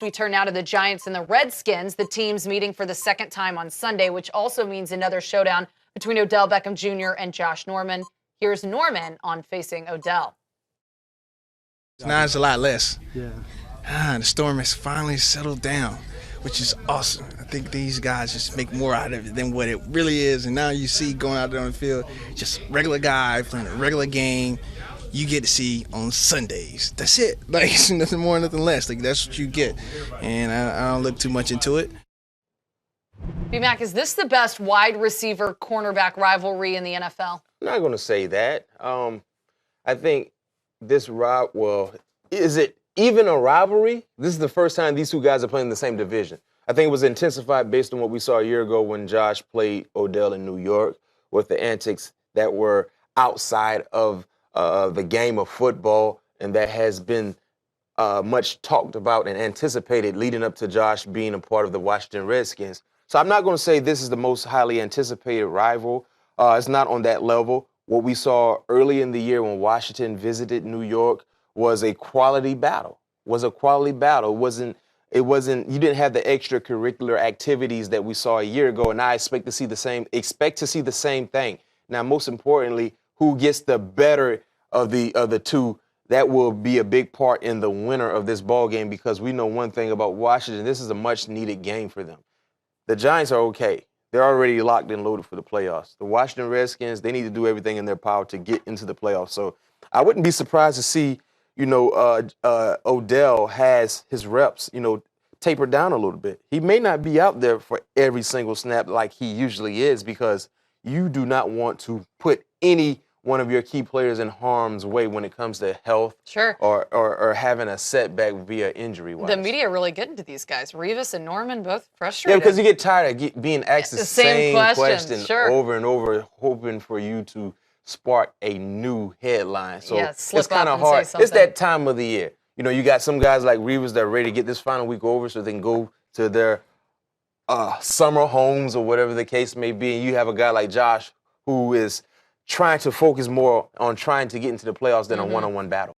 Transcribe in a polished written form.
We turn now to the Giants and the Redskins, the teams meeting for the second time on Sunday, which also means another showdown between Odell Beckham Jr. and Josh Norman. Here's Norman on facing Odell. Now it's a lot less. Yeah. The storm has finally settled down, which is awesome. I think these guys just make more out of it than what it really is. And now you see going out there on the field, just regular guy playing a regular game you get to see on Sundays. That's it. Like, it's nothing more, nothing less. Like, that's what you get. And I don't look too much into it. B-Mac, is this the best wide receiver cornerback rivalry in the NFL? I'm not going to say that. I think this is it even a rivalry? This is the first time these two guys are playing in the same division. I think it was intensified based on what we saw a year ago when Josh played Odell in New York with the antics that were outside of the game of football, and that has been much talked about and anticipated leading up to Josh being a part of the Washington Redskins. So I'm not going to say this is the most highly anticipated rival. It's not on that level. What we saw early in the year when Washington visited New York was a quality battle. It wasn't. You didn't have the extracurricular activities that we saw a year ago, and I expect to see the same thing. Now, most importantly, who gets the better of the two, that will be a big part in the winner of this ball game, because we know one thing about Washington: this is a much-needed game for them. The Giants are okay. They're already locked and loaded for the playoffs. The Washington Redskins, they need to do everything in their power to get into the playoffs. So I wouldn't be surprised to see, Odell has his reps, tapered down a little bit. He may not be out there for every single snap like he usually is, because you do not want to put any one of your key players in harm's way when it comes to health, sure, or having a setback via injury-wise. The media really getting to these guys. Revis and Norman both frustrated. Yeah, because you get tired of being asked the same question sure, over and over, hoping for you to spark a new headline. So yeah, it's kind of hard. It's that time of the year. You got some guys like Revis that are ready to get this final week over so they can go to their summer homes or whatever the case may be. And you have a guy like Josh who is trying to focus more on trying to get into the playoffs than a one-on-one battle.